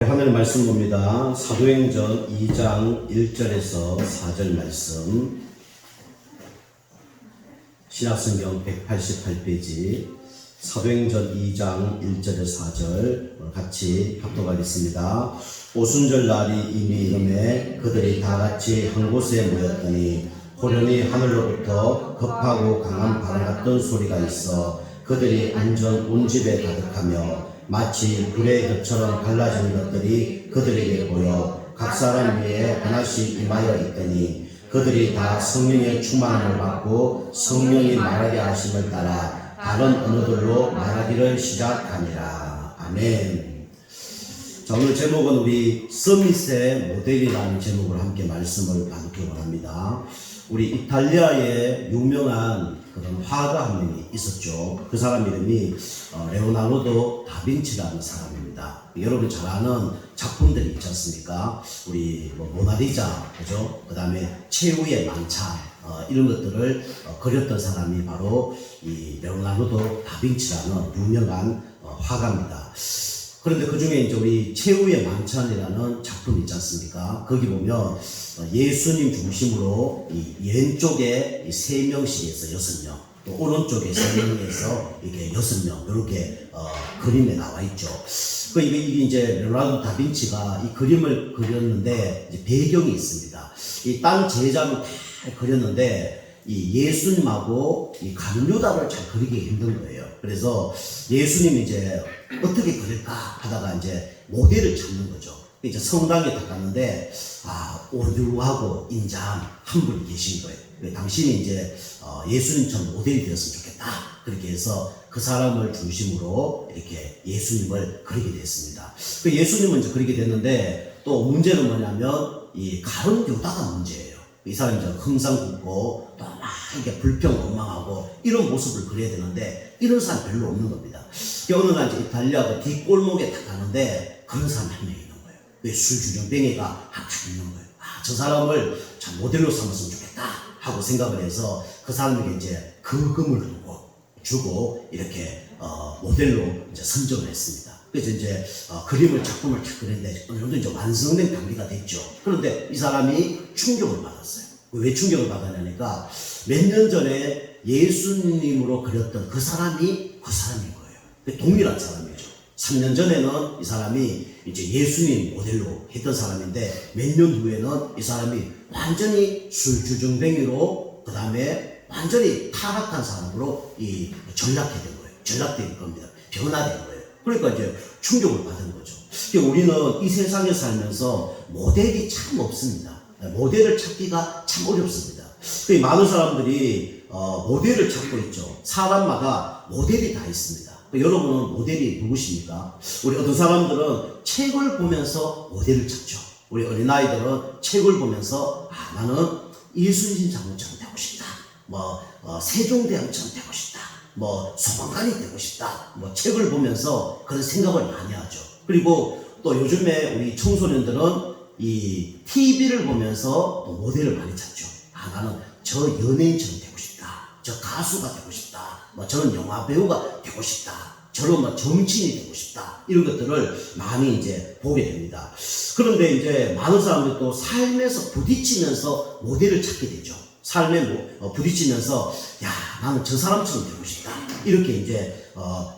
하나님 말씀 봅니다. 사도행전 2장 1절에서 4절 말씀, 신약성경 188페이지 사도행전 2장 1절에서 4절 같이 합독하겠습니다. 오순절 날이 이미 이름에 그들이 다 같이 한 곳에 모였더니 호련히 하늘로부터 급하고 강한 바람 같던 소리가 있어 그들이 완전 온 집에 가득하며 마치 불의 겹처럼 갈라진 것들이 그들에게 보여 각 사람 위에 하나씩 임하여 있더니 그들이 다 성령의 충만함을 받고 성령이 말하게 하심을 따라 다른 언어들로 말하기를 시작하니라. 아멘. 자, 오늘 제목은 우리 서밋의 모델이라는 제목으로 함께 말씀을 나누기 원합니다. 우리 이탈리아의 유명한 그런 화가 한 명이 있었죠. 그 사람 이름이 레오나르도 다빈치라는 사람입니다. 여러분 잘 아는 작품들이 있지 않습니까? 우리 모나리자, 그죠? 그 다음에 최후의 만찬, 이런 것들을 그렸던 사람이 바로 이 레오나르도 다빈치라는 유명한 화가입니다. 그런데 그 중에 이제 우리 최후의 만찬이라는 작품이 있지 않습니까? 거기 보면 예수님 중심으로 이 왼쪽에 3명씩에서 6명, 또 오른쪽에 3명에서 이렇게 6명, 이렇게 그림에 나와 있죠. 이게 이제 레오나르도 다빈치가 이 그림을 그렸는데 이제 배경이 있습니다. 이 딴 제자는 다 그렸는데 이 예수님하고 이 가룟유다를 잘 그리기 힘든 거예요. 그래서 예수님이 이제 어떻게 그릴까 하다가 이제 모델을 찾는 거죠. 이제 성당에 다 갔는데 온유하고 인자한 한 분이 계신 거예요. 당신이 이제 예수님처럼 모델이 되었으면 좋겠다. 그렇게 해서 그 사람을 중심으로 이렇게 예수님을 그리게 됐습니다. 예수님은 이제 그리게 됐는데 또 문제는 뭐냐면 이 가룟유다가 문제예요. 이 사람이 흥상궂고 또 막 이렇게 불평망망하고 이런 모습을 그려야 되는데 이런 사람 별로 없는 겁니다. 어느 날 이제 이탈리아 뒷골목에 딱 가는데 그런 사람 한 명 있는 거예요. 왜 술주정뱅이가 한 명 있는 거예요. 저 사람을 참 모델로 삼았으면 좋겠다 하고 생각을 해서 그 사람에게 이제 금을 주고 이렇게 모델로 이제 선정을 했습니다. 그래서 이제 그림을 작품을 딱 그렸는데 어느 정도 이제 완성된 단계가 됐죠. 그런데 이 사람이 충격을 받았어요. 왜 충격을 받았냐니까 몇 년 전에 예수님으로 그렸던 그 사람이 그 사람인 거예요. 동일한 사람이죠. 3년 전에는 이 사람이 이제 예수님 모델로 했던 사람인데 몇 년 후에는 이 사람이 완전히 술주정뱅이로 그 다음에 완전히 타락한 사람으로 전락이 된 거예요. 전락된 겁니다. 변화된 거예요. 그러니까 이제 충격을 받은 거죠. 우리는 이 세상에 살면서 모델이 참 없습니다. 모델을 찾기가 참 어렵습니다. 많은 사람들이 모델을 찾고 있죠. 사람마다 모델이 다 있습니다. 여러분은 모델이 누구십니까? 우리 어떤 사람들은 책을 보면서 모델을 찾죠. 우리 어린아이들은 책을 보면서 나는 이순신 장군처럼 되고 싶다. 세종대왕처럼 되고 싶다. 소방관이 되고 싶다. 책을 보면서 그런 생각을 많이 하죠. 그리고 또 요즘에 우리 청소년들은 이 TV를 보면서 또 모델을 많이 찾죠. 나는 저 연예인처럼 되고 싶다. 저 가수가 되고 싶다. 저런 영화 배우가 되고 싶다. 저런 정치인이 되고 싶다. 이런 것들을 많이 이제 보게 됩니다. 그런데 이제 많은 사람들이 또 삶에서 부딪히면서 모델을 찾게 되죠. 삶에 부딪히면서 나는 저 사람처럼 되고 싶다. 이렇게 이제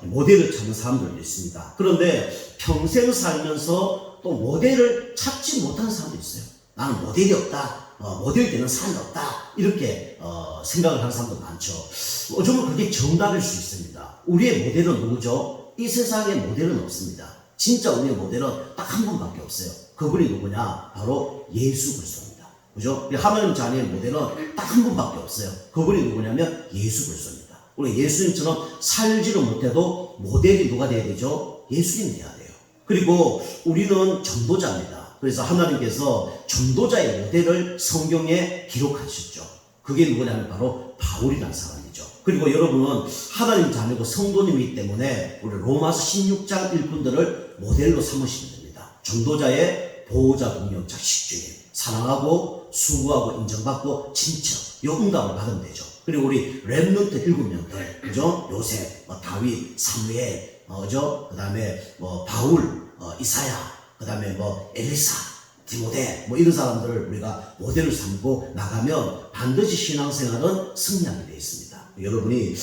모델을 찾는 사람들도 있습니다. 그런데 평생 살면서 또 모델을 찾지 못하는 사람도 있어요. 나는 모델이 없다. 모델이 되는 사람이 없다. 이렇게 생각을 하는 사람도 많죠. 어쩌면 그게 정답일 수 있습니다. 우리의 모델은 누구죠? 이 세상에 모델은 없습니다. 진짜 우리의 모델은 딱 한 분밖에 없어요. 그분이 누구냐? 바로 예수 그리스도입니다. 그죠? 하나님 자녀의 모델은 딱 한 분밖에 없어요. 그분이 누구냐면 예수 그리스도입니다. 우리 예수님처럼 살지를 못해도 모델이 누가 돼야 되죠? 예수님이 돼야 돼요. 그리고 우리는 전도자입니다. 그래서 하나님께서 전도자의 모델을 성경에 기록하셨죠. 그게 누구냐면 바로 바울이라는 사람이죠. 그리고 여러분은 하나님 자녀고 성도님이기 때문에 우리 로마서 16장 일꾼들을 모델로 삼으시면 됩니다. 전도자의 보호자 동역자 식주인, 사랑하고 수고하고 인정받고 친척, 요 응답을 받으면 되죠. 그리고 우리 렘넌트 7명들, 그죠? 요셉, 다윗, 사무엘, 그죠? 그 다음에 바울, 이사야, 그 다음에 뭐 엘리사, 디모데 뭐 이런 사람들을 우리가 모델을 삼고 나가면 반드시 신앙생활은 승리하게 되어 있습니다. 여러분이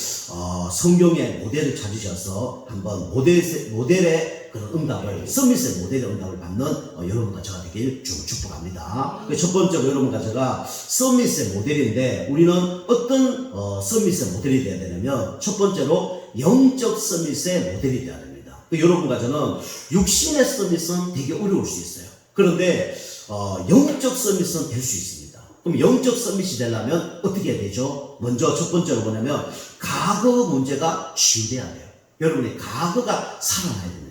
성경의 모델을 찾으셔서 한번 모델의 그런 응답을, 서밋의 모델의 응답을 받는 여러분과 저가 되길 축복합니다. 첫 번째로 여러분과 제가 서밋의 모델인데, 우리는 어떤 서밋의 모델이 되어야 되냐면, 첫 번째로 영적 서밋의 모델이 되어야 됩니다. 여러분과 저는 육신의 서밋은 되게 어려울 수 있어요. 그런데 영적 서밋은 될 수 있습니다. 그럼 영적 서밋이 되려면 어떻게 해야 되죠? 먼저 첫 번째로 뭐냐면, 과거 문제가 치유돼야 돼요. 여러분이 과거가 살아나야 됩니다.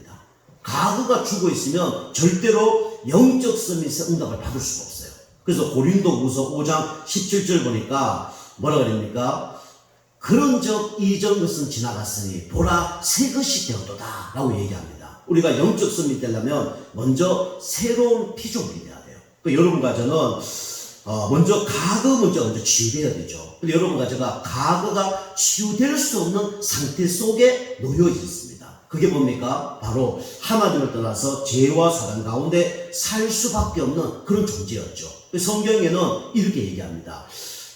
과거가 죽어 있으면 절대로 영적 서밋의 응답을 받을 수가 없어요. 그래서 고린도후서 5장 17절 보니까 뭐라 그럽니까? 그런 적 이전 것은 지나갔으니 보라 새 것이 되었도다 라고 얘기합니다. 우리가 영적 서밋 되려면 먼저 새로운 피조물이 돼야 돼요. 여러분과 저는 먼저 과거 문제가 먼저 치유돼야 되죠. 근데 여러분과 제가 과거가 치유될 수 없는 상태 속에 놓여 있습니다. 그게 뭡니까? 바로 하나님을 떠나서 죄와 사단 가운데 살 수밖에 없는 그런 존재였죠. 성경에는 이렇게 얘기합니다.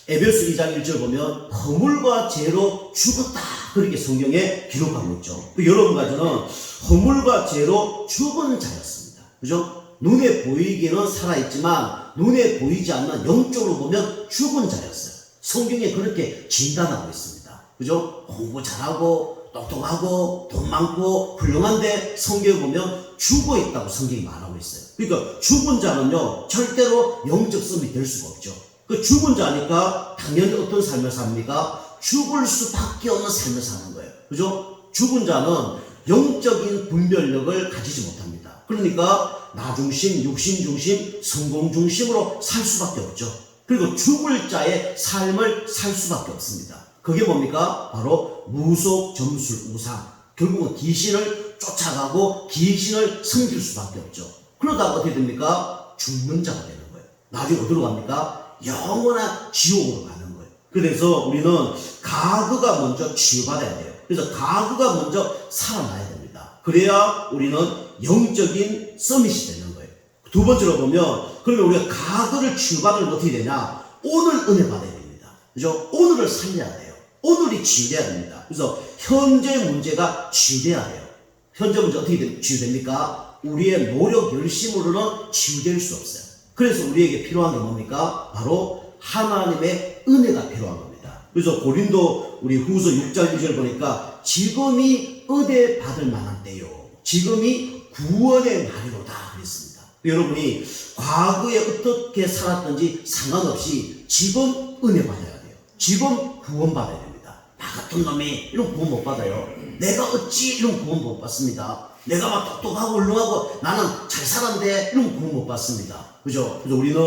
에베소 2장 1절 보면 허물과 죄로 죽었다, 그렇게 성경에 기록하고 있죠. 여러분과 저는 허물과 죄로 죽은 자였습니다. 그죠? 눈에 보이기는 살아있지만 눈에 보이지 않는, 영적으로 보면 죽은 자였어요. 성경에 그렇게 진단하고 있습니다. 그죠? 공부 잘하고 똑똑하고 돈 많고 훌륭한데 성경에 보면 죽어 있다고 성경이 말하고 있어요. 그러니까 죽은 자는요 절대로 영적 서밋이 될 수가 없죠. 그 죽은 자니까 당연히 어떤 삶을 삽니까? 죽을 수밖에 없는 삶을 사는 거예요. 그죠? 죽은 자는 영적인 분별력을 가지지 못합니다. 그러니까 나 중심, 육신 중심, 성공 중심으로 살 수밖에 없죠. 그리고 죽을 자의 삶을 살 수밖에 없습니다. 그게 뭡니까? 바로 무속, 점술, 우상. 결국은 귀신을 쫓아가고 귀신을 섬길 수밖에 없죠. 그러다가 어떻게 됩니까? 죽는 자가 되는 거예요. 나중에 어디로 갑니까? 영원한 지옥으로 가는 거예요. 그래서 우리는 과거가 먼저 치유받아야 돼요. 그래서 과거가 먼저 살아나야 됩니다. 그래야 우리는 영적인 서밋이 되는 거예요. 두 번째로 보면, 그러면 우리가 과거를 치유받으면 어떻게 되냐? 오늘 은혜 받아야 됩니다. 그죠? 오늘을 살려야 돼요. 오늘이 치유돼야 됩니다. 그래서 현재 문제가 치유돼야 돼요. 현재 문제 어떻게 치유됩니까? 우리의 노력, 열심으로는 치유될 수 없어요. 그래서 우리에게 필요한 게 뭡니까? 바로 하나님의 은혜가 필요한 겁니다. 그래서 고린도 우리 후서 6장 1절 보니까 지금이 은혜 받을 만한 때요, 지금이 구원의 날이로다 그랬습니다. 여러분이 과거에 어떻게 살았든지 상관없이 지금 은혜 받아야 돼요. 지금 구원 받아야 됩니다. 나 같은 놈이 이런 구원 못 받아요. 내가 어찌 이런 구원 못 받습니다. 내가 막 똑똑하고 훌륭하고 나는 잘 살았는데 이런 구원 못 받습니다. 그죠? 그래서 우리는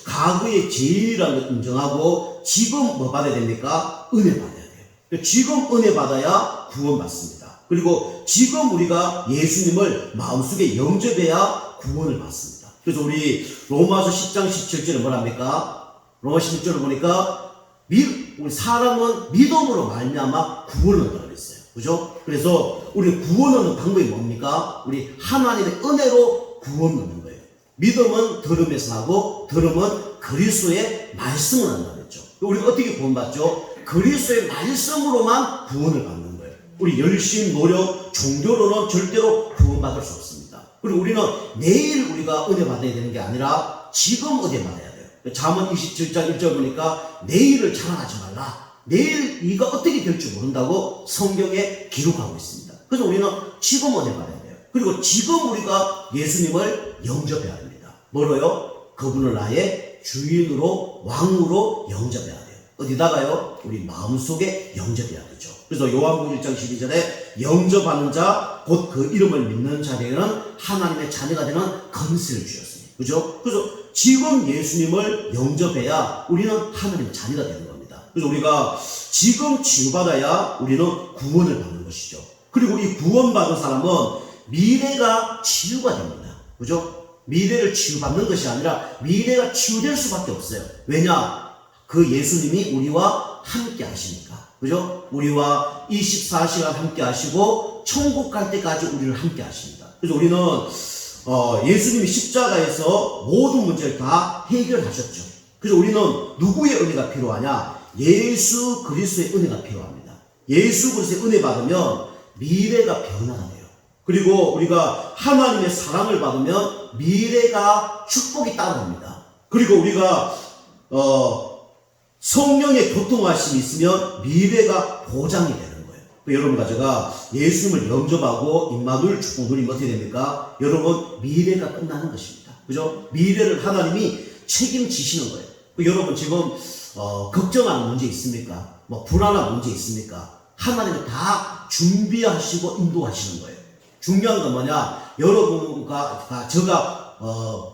과거의 죄라는 걸 인정하고 지금 뭐 받아야 됩니까? 은혜 받아야 돼요. 지금 은혜 받아야 구원 받습니다. 그리고 지금 우리가 예수님을 마음속에 영접해야 구원을 받습니다. 그래서 우리 로마서 10장 17절에 뭐랍니까? 로마 16절을 보니까 우리 사람은 믿음으로 말미암아 구원을 얻는다고 그랬어요. 그죠? 그래서 우리 구원 얻는 방법이 뭡니까? 우리 하나님의 은혜로 구원 얻는 거예요. 믿음은 들음에서 나고 들음은 그리스도의 말씀을 한다고 했죠. 우리가 어떻게 구원받죠? 그리스도의 말씀으로만 구원을 받는 거예요. 우리 열심, 노력, 종교로는 절대로 구원받을 수 없습니다. 그리고 우리는 내일 우리가 은혜 받아야 되는 게 아니라 지금 은혜 받아야 돼요. 잠언 27장 1절 보니까 내일을 자랑하지 말라. 내일 네가 어떻게 될지 모른다고 성경에 기록하고 있습니다. 그래서 우리는 지금 은혜 받아야 돼요. 그리고 지금 우리가 예수님을 영접해야 됩니다. 뭐로요? 그분을 나의 주인으로, 왕으로 영접해야 돼요. 어디다가요? 우리 마음속에 영접해야 되죠. 그래서 요한복음 1장 12절에 영접하는 자, 곧 그 이름을 믿는 자에게는 하나님의 자녀가 되는 권세를 주셨습니다. 그죠? 그래서 지금 예수님을 영접해야 우리는 하나님의 자녀가 되는 겁니다. 그래서 우리가 지금 치유받아야 우리는 구원을 받는 것이죠. 그리고 이 구원받은 사람은 미래가 치유가 됩니다. 그죠? 미래를 치유받는 것이 아니라 미래가 치유될 수밖에 없어요. 왜냐? 그 예수님이 우리와 함께 하시니까. 그죠? 우리와 24시간 함께 하시고 천국 갈 때까지 우리를 함께 하십니다. 그래서 우리는 예수님이 십자가에서 모든 문제를 다 해결하셨죠. 그래서 우리는 누구의 은혜가 필요하냐? 예수 그리스도의 은혜가 필요합니다. 예수 그리스도의 은혜 받으면 미래가 변화가 돼요. 그리고 우리가 하나님의 사랑을 받으면 미래가 축복이 따라옵니다. 그리고 우리가 성령의 교통하심이 있으면 미래가 보장이 되는 거예요. 여러분과 제가 예수님을 영접하고 임마누엘 축복 누리면 어떻게 됩니까? 여러분, 미래가 끝나는 것입니다. 그죠? 미래를 하나님이 책임지시는 거예요. 여러분 지금 걱정하는 문제 있습니까? 뭐 불안한 문제 있습니까? 하나님이 다 준비하시고 인도하시는 거예요. 중요한 건 뭐냐? 여러분과 제가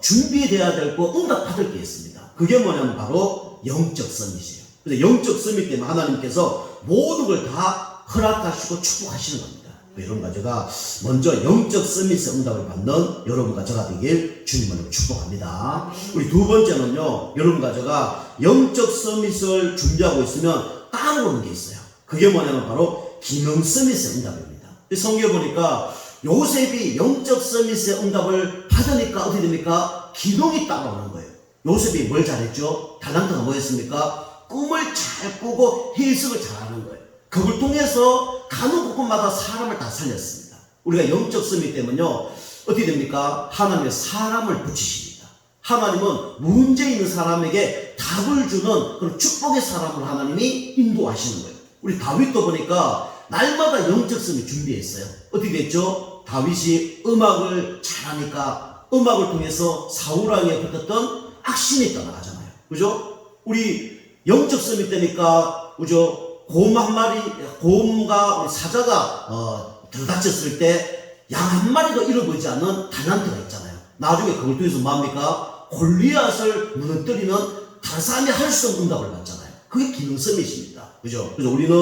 준비돼야 될 거 응답 받을 게 있습니다. 그게 뭐냐면 바로 영적 서밋이에요. 그래서 영적 서밋 때문에 하나님께서 모든 걸 다 허락하시고 축복하시는 겁니다. 여러분과 제가 먼저 영적 서밋의 응답을 받는 여러분과 제가 되길 주님으로 축복합니다. 우리 두 번째는요, 여러분과 제가 영적 서밋을 준비하고 있으면 따라오는 게 있어요. 그게 뭐냐면 바로 기능 서밋의 응답입니다. 성경에 보니까 요셉이 영적 서밋의 응답을 받으니까 어떻게 됩니까? 기능이 따라오는 거예요. 요셉이 뭘 잘했죠? 달란트가 뭐였습니까? 꿈을 잘 꾸고 해석을 잘하는 거예요. 그걸 통해서 가는 곳곳마다 사람을 다 살렸습니다. 우리가 영적 서밋 때문에요, 어떻게 됩니까? 하나님의 사람을 붙이십니다. 하나님은 문제 있는 사람에게 답을 주는 그런 축복의 사람을 하나님이 인도하시는 거예요. 우리 다윗도 보니까 날마다 영적 서밋 준비했어요. 어떻게 됐죠? 다윗이 음악을 잘하니까 음악을 통해서 사울왕에 붙었던 악신이 떠나가잖아요. 그죠? 우리 영적 서밋 되니까, 그죠? 곰과 우리 사자가 들다쳤을 때 양 한 마리도 잃어보지 않는 달란트가 있잖아요. 나중에 그걸 통해서 뭡니까? 골리앗을 무너뜨리는 다른 사람이 할 수 없는 응답을 받잖아요. 그게 기능 서밋입니다. 그죠? 그래서 우리는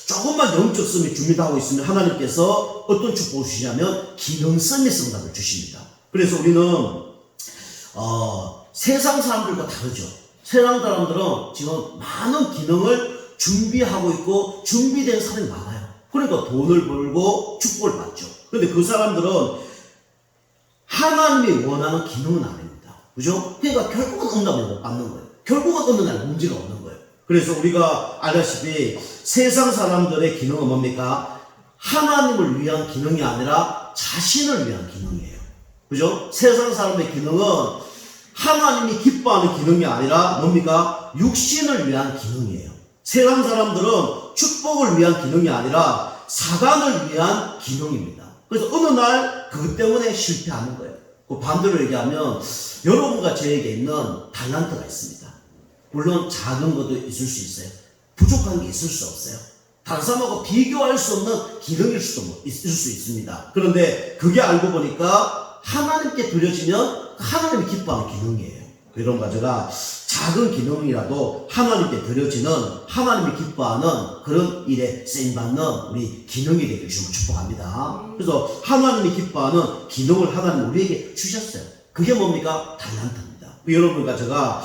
조금만 영적 서밋 준비하고 있으면 하나님께서 어떤 축복을 주시냐면 기능 서밋 응답을 주십니다. 그래서 우리는 세상 사람들과 다르죠. 세상 사람들은 지금 많은 기능을 준비하고 있고 준비된 사람이 많아요. 그러니까 돈을 벌고 축복을 받죠. 그런데 그 사람들은 하나님이 원하는 기능은 아닙니다. 그죠? 그러니까 결국은 응답을 못 받는 거예요. 결국은 어느 날 문제가 오는 거예요. 그래서 우리가 알다시피 세상 사람들의 기능은 뭡니까? 하나님을 위한 기능이 아니라 자신을 위한 기능이에요. 그죠? 세상 사람의 기능은 하나님이 기뻐하는 기능이 아니라 뭡니까? 육신을 위한 기능이에요. 세상 사람들은 축복을 위한 기능이 아니라 사단을 위한 기능입니다. 그래서 어느 날 그것 때문에 실패하는 거예요. 그 반대로 얘기하면 여러분과 저에게 있는 달란트가 있습니다. 물론 작은 것도 있을 수 있어요. 부족한 게 있을 수 없어요. 다른 사람하고 비교할 수 없는 기능일 수도 있을 수 있습니다. 그런데 그게 알고 보니까 하나님께 드려지면 하나님이 기뻐하는 기능이에요. 이런 가지가 작은 기능이라도 하나님께 드려지는 하나님이 기뻐하는 그런 일에 쓰임받는 우리 기능이 되길 주님을 축복합니다. 그래서 하나님이 기뻐하는 기능을 하나님 우리에게 주셨어요. 그게 뭡니까? 달란트입니다. 여러분과 제가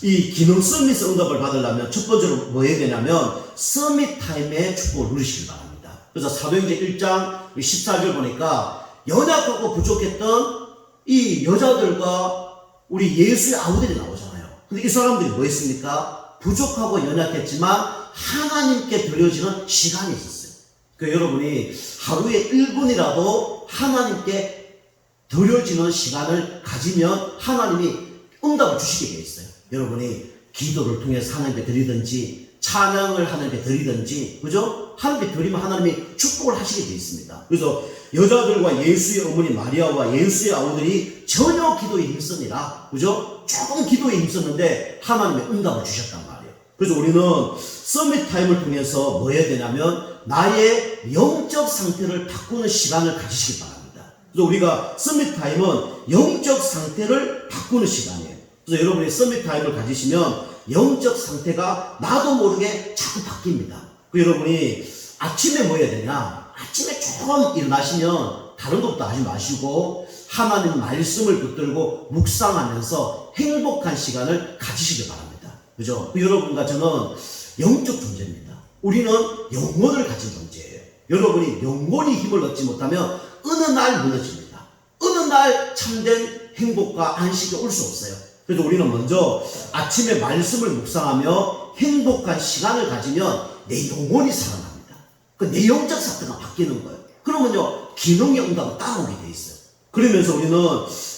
이 기능 서밋 응답을 받으려면 첫 번째로 뭐 해야 되냐면 서밋 타임의 축복을 누리시길 바랍니다. 그래서 사도행전 1장 14절 보니까 연약하고 부족했던 이 여자들과 우리 예수의 아우들이 나오잖아요. 근데 이 사람들이 뭐 했습니까? 부족하고 연약했지만 하나님께 드려지는 시간이 있었어요. 그 여러분이 하루에 1분이라도 하나님께 드려지는 시간을 가지면 하나님이 응답을 주시게 되어 있어요. 여러분이 기도를 통해서 하나님께 드리든지 찬양을 하나님께 드리든지, 그죠? 하나님께 드리면 하나님이 축복을 하시게 되어 있습니다. 그래서 여자들과 예수의 어머니 마리아와 예수의 아우들이 전혀 기도에 힘쓰니라, 그죠? 조금 기도에 힘썼는데 하나님의 응답을 주셨단 말이에요. 그래서 우리는 서밋 타임을 통해서 뭐 해야 되냐면 나의 영적 상태를 바꾸는 시간을 가지시기 바랍니다. 그래서 우리가 서밋 타임은 영적 상태를 바꾸는 시간이에요. 그래서 여러분이 서밋 타임을 가지시면 영적 상태가 나도 모르게 자꾸 바뀝니다. 그 여러분이 아침에 뭐 해야 되냐? 아침에 조금 일어나시면 다른 것도 하지 마시고 하나님 말씀을 붙들고 묵상하면서 행복한 시간을 가지시기 바랍니다. 그죠? 여러분과 저는 영적 존재입니다. 우리는 영혼을 가진 존재예요. 여러분이 영혼이 힘을 얻지 못하면 어느 날 무너집니다. 어느 날 참된 행복과 안식이 올 수 없어요. 그래서 우리는 먼저 아침에 말씀을 묵상하며 행복한 시간을 가지면 내 영혼이 살아납니다. 내 영적 상태가 바뀌는 거예요. 그러면요, 기능의 응답은 따라오게 돼 있어요. 그러면서 우리는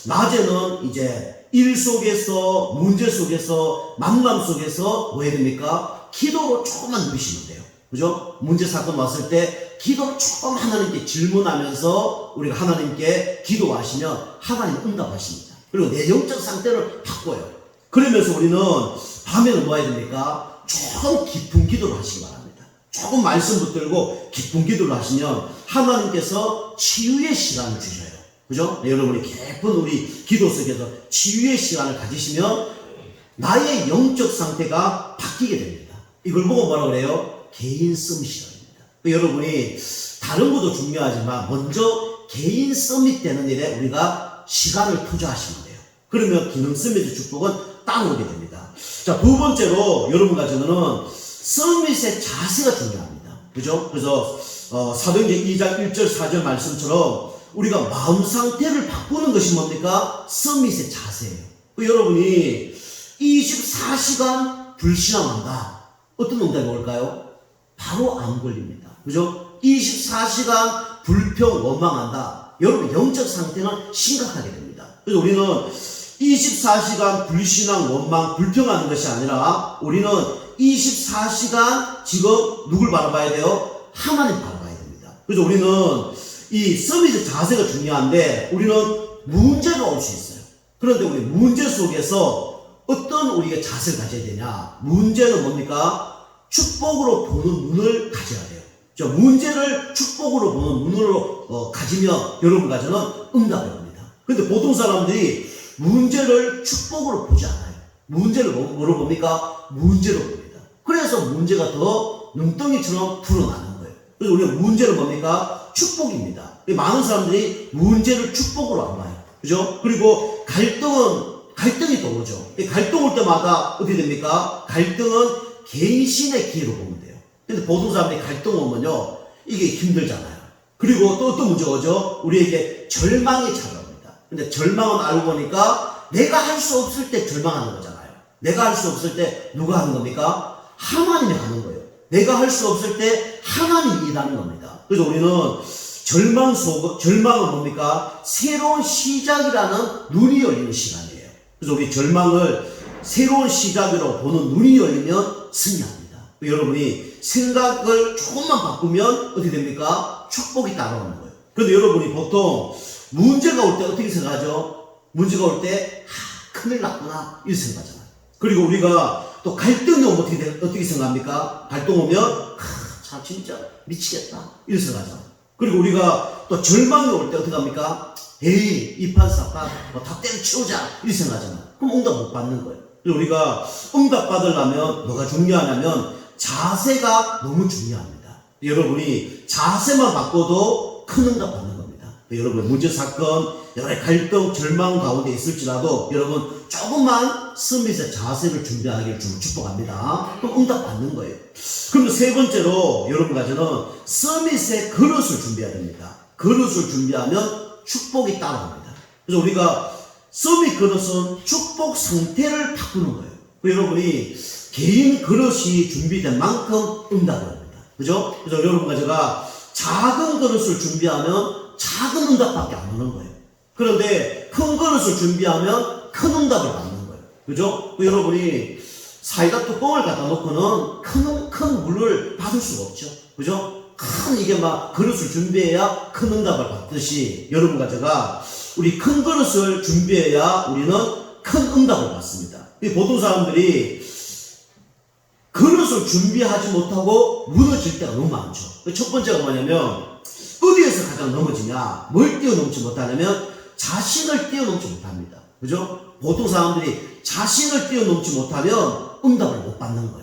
낮에는 이제 일 속에서, 문제 속에서, 만남 속에서 뭐 해야 됩니까? 기도로 조금만 누리시면 돼요. 그죠? 문제 사건 왔을 때 기도로 조금 하나님께 질문하면서 우리가 하나님께 기도하시면 하나님 응답하십니다. 그리고 내 영적 상태를 바꿔요. 그러면서 우리는 밤에는 뭐 해야 됩니까? 조금 깊은 기도를 하시기 바랍니다. 조금 말씀 붙들고 깊은 기도를 하시면 하나님께서 치유의 시간을 주셔요. 그죠? 네, 여러분이 깊은 우리 기도 속에서 치유의 시간을 가지시면 나의 영적 상태가 바뀌게 됩니다. 이걸 보고 뭐라 그래요? 개인 서밋이랍니다. 여러분이 다른 것도 중요하지만 먼저 개인 서밋 되는 일에 우리가 시간을 투자하시면 돼요. 그러면 기능 서밋의 축복은 따라오게 됩니다. 자, 두 번째로 여러분 가지고는 서밋의 자세가 중요합니다. 그죠? 그래서 사도행전 2장 1절 4절 말씀처럼 우리가 마음 상태를 바꾸는 것이 뭡니까? 서밋의 자세예요. 여러분이 24시간 불신앙한다. 어떤 응답이 올까요? 바로 안 걸립니다. 그죠? 24시간 불평 원망한다. 여러분 영적 상태는 심각하게 됩니다. 그래서 우리는 24시간 불신앙 원망 불평하는 것이 아니라 우리는 24시간 지금 누굴 바라봐야 돼요? 하나님 바라봐야 됩니다. 그래서 우리는 이 서밋의 자세가 중요한데 우리는 문제가 올 수 있어요. 그런데 우리 문제 속에서 어떤 우리가 자세를 가져야 되냐? 문제는 뭡니까? 축복으로 보는 눈을 가져야 돼요. 저 문제를 축복으로 보는 눈으로 가지면 여러분 가정은 응답이 옵니다. 근데 보통 사람들이 문제를 축복으로 보지 않아요. 문제를 뭐로 봅니까? 문제로 봅니다. 그래서 문제가 더 눈덩이처럼 불어나는 거예요. 그래서 우리가 문제를 뭡니까? 축복입니다. 많은 사람들이 문제를 축복으로 안 봐요. 그죠? 그리고 갈등이 또 오죠. 갈등 올 때마다 어떻게 됩니까? 갈등은 개인신의 기회로 보면 돼요. 근데 보통 사람들이 갈등 오면요, 이게 힘들잖아요. 그리고 또 어떤 문제가 오죠? 우리에게 절망이 찾아옵니다. 근데 절망은 알고 보니까 내가 할 수 없을 때 절망하는 거잖아요. 내가 할 수 없을 때 누가 하는 겁니까? 하나님이 하는 거예요. 내가 할 수 없을 때 하나님이 일하는 겁니다. 그래서 우리는 절망은 뭡니까? 새로운 시작이라는 눈이 열리는 시간이에요. 그래서 우리 절망을 새로운 시작으로 보는 눈이 열리면 승리합니다. 여러분이 생각을 조금만 바꾸면 어떻게 됩니까? 축복이 따라오는 거예요. 그런데 여러분이 보통 문제가 올 때 어떻게 생각하죠? 문제가 올 때 큰일 났구나 이렇게 생각하잖아요. 그리고 우리가 또 갈등이 오면 어떻게 생각합니까? 갈등 오면 참 진짜 미치겠다 이렇게 생각하잖아요. 그리고 우리가 또 절망이 올 때 어떻게 합니까? 에이 이판사판 다 때려치우자 이렇게 생각하잖아요. 그럼 응답 못 받는 거예요. 그래서 우리가 응답 받으려면 뭐가 중요하냐면 자세가 너무 중요합니다. 여러분이 자세만 바꿔도 큰 응답 받는 겁니다. 여러분 문제 사건 여러 갈등 절망 가운데 있을지라도 여러분 조금만 서밋의 자세를 준비하기를 좀 축복합니다. 그럼 응답 받는 거예요. 그럼 세 번째로 여러분 가지는 서밋의 그릇을 준비해야 됩니다. 그릇을 준비하면 축복이 따라옵니다. 그래서 우리가 서밋 그릇은 축복 상태를 바꾸는 거예요. 여러분이 개인 그릇이 준비된 만큼 응답을 합니다. 그죠? 그래서 여러분과 제가 작은 그릇을 준비하면 작은 응답밖에 안 오는 거예요. 그런데 큰 그릇을 준비하면 큰 응답을 받는 거예요. 그죠? 여러분이 사이다 뚜껑을 갖다 놓고는 큰 물을 받을 수가 없죠. 그죠? 큰 이게 막 그릇을 준비해야 큰 응답을 받듯이 여러분과 제가 우리 큰 그릇을 준비해야 우리는 큰 응답을 받습니다. 보통 사람들이 그릇을 준비하지 못하고 무너질 때가 너무 많죠. 첫 번째가 뭐냐면 어디에서 가장 넘어지냐? 뭘 뛰어넘지 못하냐면 자신을 뛰어넘지 못합니다. 그죠? 보통 사람들이 자신을 뛰어넘지 못하면 응답을 못 받는 거예요.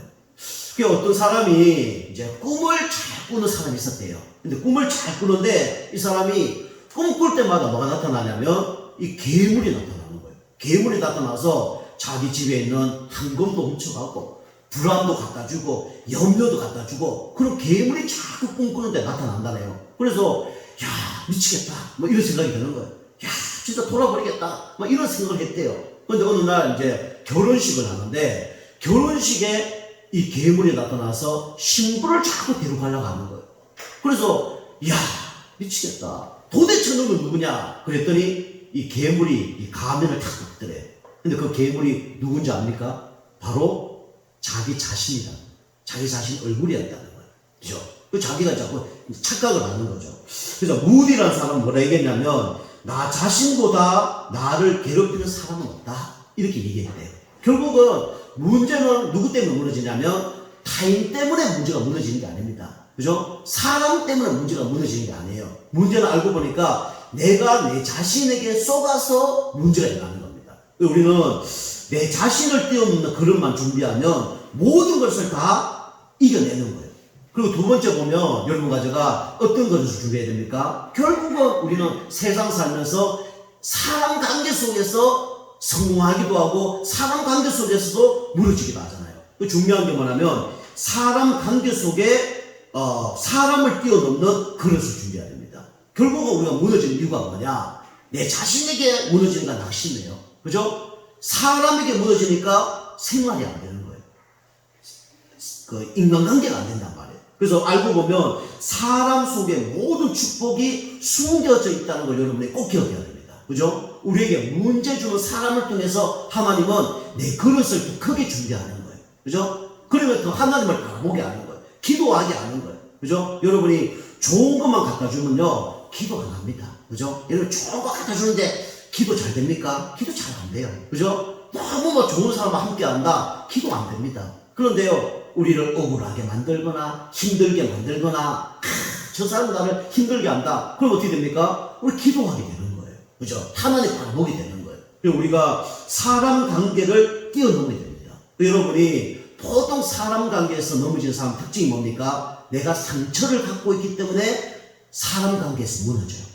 어떤 사람이 이제 꿈을 잘 꾸는 사람이 있었대요. 근데 꿈을 잘 꾸는데 이 사람이 꿈 꿀 때마다 뭐가 나타나냐면 이 괴물이 나타나는 거예요. 괴물이 나타나서 자기 집에 있는 현금도 훔쳐가고 불안도 갖다 주고 염려도 갖다 주고 그런 괴물이 자꾸 꿈꾸는데 나타난다네요. 그래서 야 미치겠다 뭐 이런 생각이 드는 거예요. 야 진짜 돌아버리겠다. 막 이런 생각을 했대요. 근데 어느 날 이제 결혼식을 하는데 결혼식에 이 괴물이 나타나서 신부를 자꾸 데려가려고 하는 거예요. 그래서 야 미치겠다. 도대체 너는 누구냐? 그랬더니 이 괴물이 이 가면을 탁 벗더래. 근데 그 괴물이 누군지 압니까? 바로 자기 자신이다. 자기 자신 얼굴이었다는 거예요. 그죠? 그 자기가 자꾸 착각을 하는 거죠. 그래서 무디라는 사람은 뭐라 얘기했냐면 나 자신보다 나를 괴롭히는 사람은 없다. 이렇게 얘기했대요. 결국은 문제는 누구 때문에 무너지냐면 타인 때문에 문제가 무너지는 게 아닙니다. 그죠? 사람 때문에 문제가 무너지는 게 아니에요. 문제는 알고 보니까 내가 내 자신에게 쏘가서 문제가 일어나는 겁니다. 우리는 내 자신을 뛰어넘는 그릇만 준비하면 모든 것을 다 이겨내는 거예요. 그리고 두 번째 보면 여러분과 제가 어떤 것을 준비해야 됩니까? 결국은 우리는 세상 살면서 사람 관계 속에서 성공하기도 하고 사람 관계 속에서도 무너지기도 하잖아요. 중요한 게 뭐냐면 사람 관계 속에 사람을 뛰어넘는 그릇을 준비해야 됩니다. 결국은 우리가 무너지는 이유가 뭐냐? 내 자신에게 무너지니까 낙심해요. 그죠? 사람에게 무너지니까 생활이 안 되는 거예요. 그 인간관계가 안 된단 말이에요. 그래서 알고 보면 사람 속에 모든 축복이 숨겨져 있다는 걸 여러분이 꼭 기억해야 됩니다. 그죠? 우리에게 문제 주는 사람을 통해서 하나님은 내 그릇을 더 크게 준비하는 거예요. 그죠? 그러면 더 하나님을 바라보게 하는 거예요. 기도하게 하는 거예요. 그죠? 여러분이 좋은 것만 갖다 주면요, 기도 안 합니다. 그죠? 여러분 좋은 거 갖다 주는데 기도 잘 됩니까? 기도 잘 안 돼요. 그죠? 너무 뭐 좋은 사람과 함께 한다? 기도 안 됩니다. 그런데요, 우리를 억울하게 만들거나 힘들게 만들거나 저 사람 나를 힘들게 한다. 그럼 어떻게 됩니까? 우리 기도하게 되는 거예요. 그죠? 하나님 바라보게 되는 거예요. 그리고 우리가 사람 관계를 뛰어넘게 됩니다. 여러분이 보통 사람 관계에서 넘어지는 사람 특징이 뭡니까? 내가 상처를 갖고 있기 때문에 사람 관계에서 무너져요.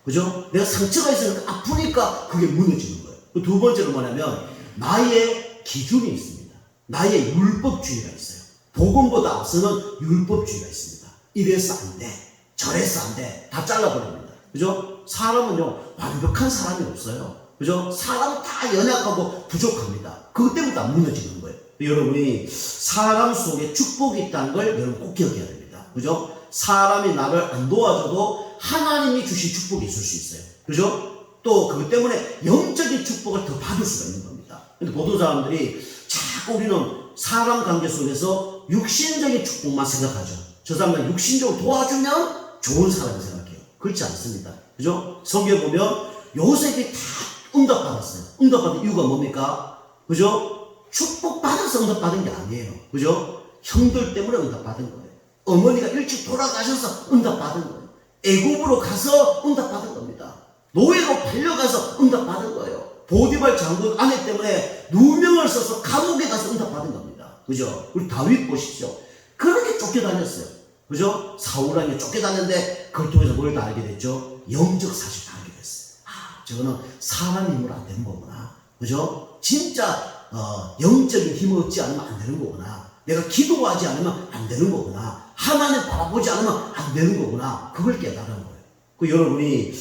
그죠? 내가 상처가 있으니까 아프니까 그게 무너지는 거예요. 두 번째로 뭐냐면 나의 기준이 있습니다. 나의 율법주의가 있어요. 복음보다 앞서는 율법주의가 있습니다. 이래서 안 돼, 저래서 안 돼, 다 잘라버립니다. 그죠? 사람은요 완벽한 사람이 없어요. 그죠? 사람은 다 연약하고 부족합니다. 그것 때문에 다 무너지는 거예요. 여러분이 사람 속에 축복이 있다는 걸 여러분 꼭 기억해야 됩니다. 그죠? 사람이 나를 안 도와줘도 하나님이 주신 축복이 있을 수 있어요. 그죠? 또 그것 때문에 영적인 축복을 더 받을 수가 있는 겁니다. 근데 보통 사람들이 자꾸 우리는 사람 관계 속에서 육신적인 축복만 생각하죠. 저 사람을 육신적으로 도와주면 좋은 사람을 생각해요. 그렇지 않습니다. 그죠? 성경에 보면 요셉이 다 응답받았어요. 응답받은 이유가 뭡니까? 그죠? 축복받아서 응답받은 게 아니에요. 그죠? 형들 때문에 응답받은 거예요. 어머니가 일찍 돌아가셔서 응답받은 거예요. 애굽으로 가서 응답받은 겁니다. 노예로 팔려가서 응답받은 거예요. 보디발 장군 아내 때문에 누명을 써서 감옥에 가서 응답받은 겁니다. 그죠? 우리 다윗 보십시오. 그렇게 쫓겨다녔어요. 그죠? 사울왕이 쫓겨다녔는데 그걸 통해서 뭘 다 알게 됐죠? 영적 사실 다 알게 됐어요. 아, 저거는 사람 힘으로 안 되는 거구나. 그죠? 진짜 영적인 힘을 얻지 않으면 안 되는 거구나. 내가 기도하지 않으면 안 되는 거구나. 하나님 바라보지 않으면 안 되는 거구나. 그걸 깨달은 거예요. 그 여러분이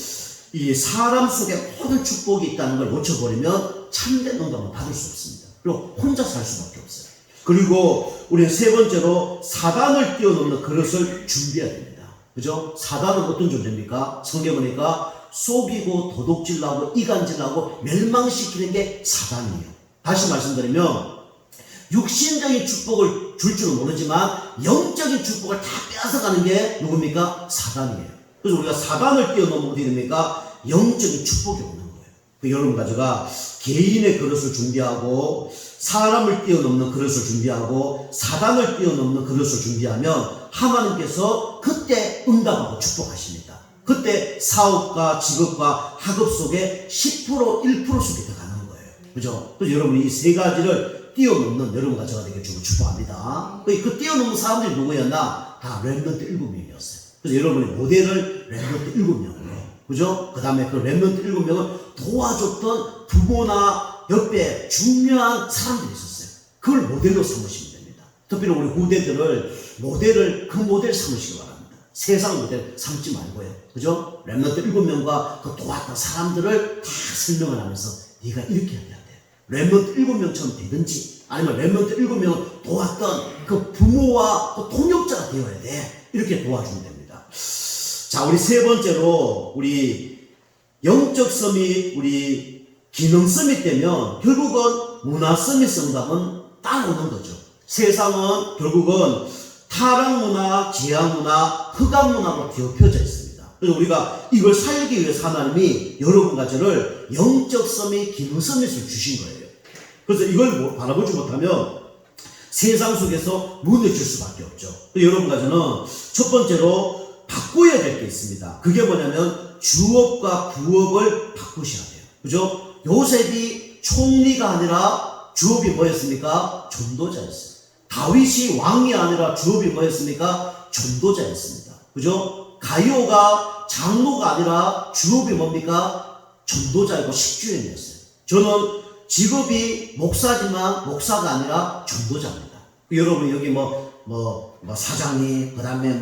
이 사람 속에 모든 축복이 있다는 걸 놓쳐버리면 참된 응답을 받을 수 없습니다. 그리고 혼자 살 수밖에 없어요. 그리고 우리는 세 번째로 사단을 뛰어넘는 그릇을 준비해야 됩니다. 그죠? 사단은 어떤 존재입니까? 성경 보니까 속이고 도둑질하고 이간질하고 멸망시키는 게 사단이에요. 다시 말씀드리면 육신적인 축복을 줄 줄은 모르지만 영적인 축복을 다 빼앗아가는 게 누굽니까? 사단이에요. 그래서 우리가 사단을 뛰어넘으면 어떻게 됩니까? 영적인 축복이 오는 거예요. 여러분과 제가 개인의 그릇을 준비하고 사람을 뛰어넘는 그릇을 준비하고 사단을 뛰어넘는 그릇을 준비하면 하나님께서 그때 응답하고 축복하십니다. 그때 사업과 직업과 학업 속에 10% 1% 속에 들어가는 거예요. 그죠? 그래서 여러분이 이 세 가지를 뛰어넘는 여러분과 제가 되게 주고 축복합니다. 그 뛰어넘는 사람들이 누구였나? 다 렘넌트 7명이었어요. 그래서 여러분의 모델을 렘넌트 7명으로, 그죠? 그 다음에 그 렘넌트 7명을 도와줬던 부모나 옆에 중요한 사람들이 있었어요. 그걸 모델로 삼으시면 됩니다. 특별히 우리 후대들을 그 모델 삼으시기 바랍니다. 세상 모델 삼지 말고요. 그죠? 렘넌트 7명과 그 도왔던 사람들을 다 설명을 하면서 네가 이렇게 해야 돼. 렘넌트 7명처럼 되든지 아니면 렘넌트 7명을 도왔던 그 부모와 그 동역자가 되어야 돼. 이렇게 도와주면 됩니다. 자, 우리 세 번째로 우리 영적 서밋, 우리 기능 서밋 되면 결국은 문화 서밋 성당은 따라오는 거죠. 세상은 결국은 타락 문화, 제약 문화, 흑암 문화로 뒤엎여져 있습니다. 그래서 우리가 이걸 살기 위해서 하나님이 여러분과 저를 영적 서밋, 기능 서밋을 주신 거예요. 그래서 이걸 바라보지 못하면 세상 속에서 무너질 수밖에 없죠. 여러분과 저는 첫 번째로 바꿔야 될 게 있습니다. 그게 뭐냐면 주업과 부업을 바꾸셔야 돼요. 그죠? 요셉이 총리가 아니라 주업이 뭐였습니까? 전도자였어요. 다윗이 왕이 아니라 주업이 뭐였습니까? 전도자였습니다. 그죠? 가이오가 장로가 아니라 주업이 뭡니까? 전도자이고 식주인이었어요. 저는 직업이 목사지만 목사가 아니라 전도자입니다. 여러분 여기 사장님, 그 다음에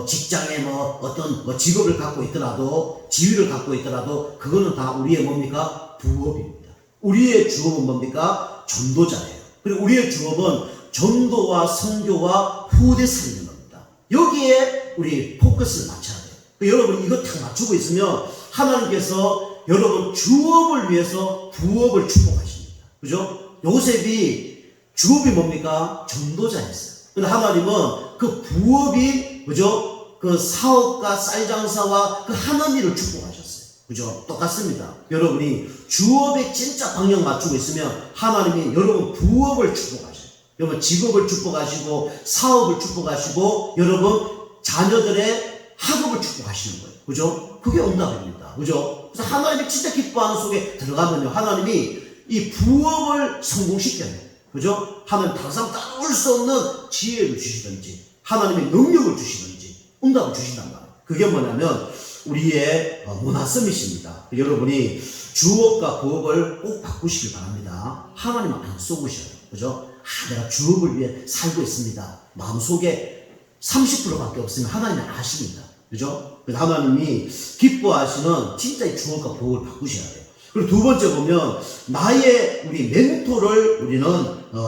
직장에 어떤 직업을 갖고 있더라도, 지위를 갖고 있더라도, 그거는 다 우리의 뭡니까? 부업입니다. 우리의 주업은 뭡니까? 전도자예요. 그리고 우리의 주업은 전도와 선교와 후대 살리는 겁니다. 여기에 우리 포커스를 맞춰야 돼요. 여러분 이거 다 맞추고 있으면 하나님께서 여러분 주업을 위해서 부업을 축복하십니다. 그죠? 요셉이 주업이 뭡니까? 전도자였어요. 근데 하나님은 그 부업이, 그죠? 그 사업가, 쌀장사와 그 하는 일을 축복하셨어요. 그죠? 똑같습니다. 여러분이 주업에 진짜 방향 맞추고 있으면 하나님이 여러분 부업을 축복하셔요. 여러분 직업을 축복하시고, 사업을 축복하시고, 여러분 자녀들의 학업을 축복하시는 거예요. 그죠? 그게 응답입니다. 그죠? 그래서 하나님이 진짜 기뻐하는 속에 들어가면요, 하나님이 이 부업을 성공시켜요. 그죠? 하나님 다른 사람 따라올 수 없는 지혜를 주시든지, 하나님의 능력을 주시든지, 응답을 주신단 말이에요. 그게 뭐냐면, 우리의 문화 서밋입니다. 여러분이 주업과 부업을 꼭 바꾸시길 바랍니다. 하나님은 안 쏘으셔요. 그죠? 내가 주업을 위해 살고 있습니다. 마음속에 30%밖에 없으면 하나님은 아십니다. 그죠? 그래서 하나님이 기뻐하시는 진짜 이 주업과 부업을 바꾸셔야 돼요. 그리고 두 번째 보면 나의 우리 멘토를 우리는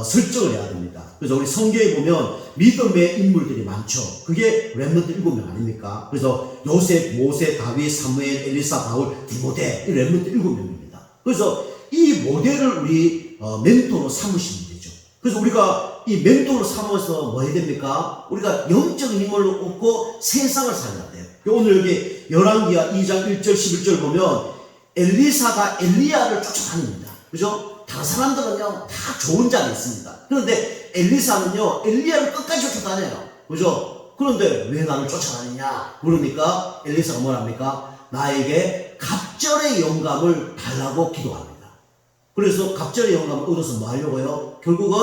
설정을 해야 됩니다. 그래서 우리 성경에 보면 믿음의 인물들이 많죠. 그게 렘넌트 7명 아닙니까? 그래서 요셉, 모세, 다윗, 사무엘, 엘리사, 바울, 디모데, 이 렘넌트 7명입니다. 그래서 이 모델을 우리 멘토로 삼으시면 되죠. 그래서 우리가 이 멘토를 삼아서 뭐 해야 됩니까? 우리가 영적인 힘을 얻고 세상을 살려야 돼요. 오늘 여기 열왕기하 2장 1절 11절 보면 엘리사가 엘리야를 쫓아다닙니다. 그죠? 다른 사람들은요, 다 좋은 자가 있습니다. 그런데 엘리사는요, 엘리야를 끝까지 쫓아다녀요. 그죠? 그런데 왜 나를 쫓아다니냐? 그러니까 엘리사가 뭐랍니까? 나에게 갑절의 영감을 달라고 기도합니다. 그래서 갑절의 영감을 얻어서 뭐 하려고요? 결국은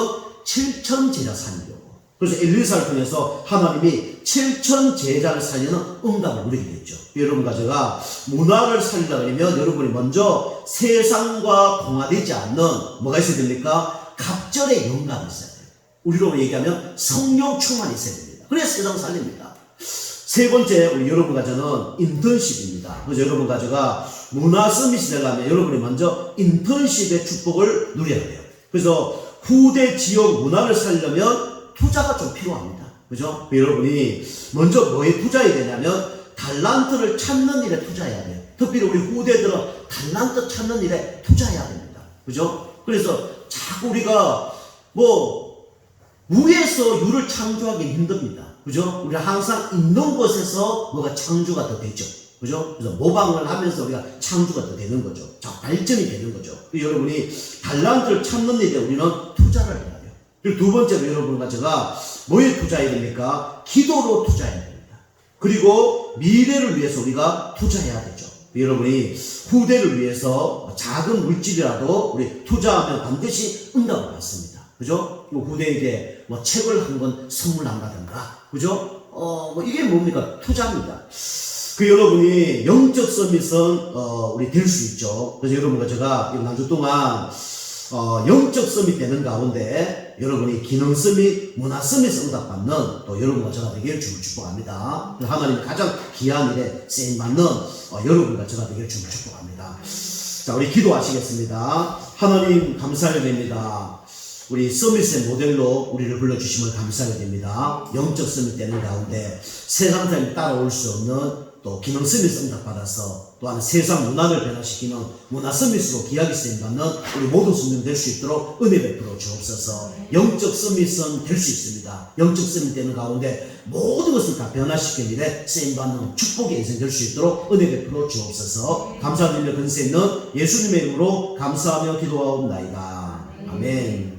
7천 제자 살리려고. 그래서 엘리사를 통해서 하나님이 7천 제자를 살리는 응답을 누리게 됐죠. 여러분과 제가 문화를 살리려면 여러분이 먼저 세상과 동화되지 않는 뭐가 있어야 됩니까? 갑절의 영감이 있어야 돼요. 우리로 얘기하면 성령 충만이 있어야 됩니다. 그래야 세상을 살립니다. 세 번째, 우리 여러분과 저는 인턴십입니다. 그래서 여러분과 제가 문화 서밋이 되려면 여러분이 먼저 인턴십의 축복을 누려야 돼요. 그래서 후대 지역 문화를 살려면 투자가 좀 필요합니다. 그죠? 여러분이 먼저 뭐에 투자해야 되냐면 달란트를 찾는 일에 투자해야 돼요. 특별히 우리 후대들은 달란트 찾는 일에 투자해야 됩니다. 그죠? 그래서 자꾸 우리가 무에서 유를 창조하기 힘듭니다. 그죠? 우리가 항상 있는 곳에서 뭐가 창조가 더 되죠. 그죠? 그래서 모방을 하면서 우리가 창조가 더 되는 거죠. 자, 발전이 되는 거죠. 여러분이 달란트를 찾는 일에 우리는 투자를 해야 돼요. 그리고 두 번째로 여러분과 제가 뭐에 투자해야 됩니까? 기도로 투자해야 됩니다. 그리고 미래를 위해서 우리가 투자해야 되죠. 여러분이 후대를 위해서 작은 물질이라도 우리 투자하면 반드시 응답을 받습니다. 그죠? 후대에게 책을 한 권 선물한다든가, 그죠? 이게 뭡니까? 투자입니다. 여러분이 영적 서밋은 우리 될 수 있죠. 그래서 여러분과 제가 이 한 주 동안 영적 서밋 되는 가운데 여러분이 기능 서밋, 문화 서밋 응답받는 또 여러분과 저가 되기를 주를 축복합니다. 하나님 가장 귀한 일에 쓰임받는 여러분과 저가 되기를 주를 축복합니다. 자, 우리 기도하시겠습니다. 하나님 감사하게 됩니다. 우리 서밋의 모델로 우리를 불러주심을 감사하게 됩니다. 영적 서밋 되는 가운데 세상 사람이 따라올 수 없는 또 기능 서밋 응답받아서 또한 세상 문화를 변화시키는 문화 서밋으로 귀하게 쓰임받는 우리 모든 성령 될 수 있도록 은혜 베풀어 주옵소서. 영적 서밋은 될 수 있습니다. 영적 서밋 되는 가운데 모든 것을 다 변화시키는 일에 쓰임받는 축복의 인생 될 수 있도록 은혜 베풀어 주옵소서. 감사드리며 근세 있는 예수님의 이름으로 감사하며 기도하옵나이다. 아멘.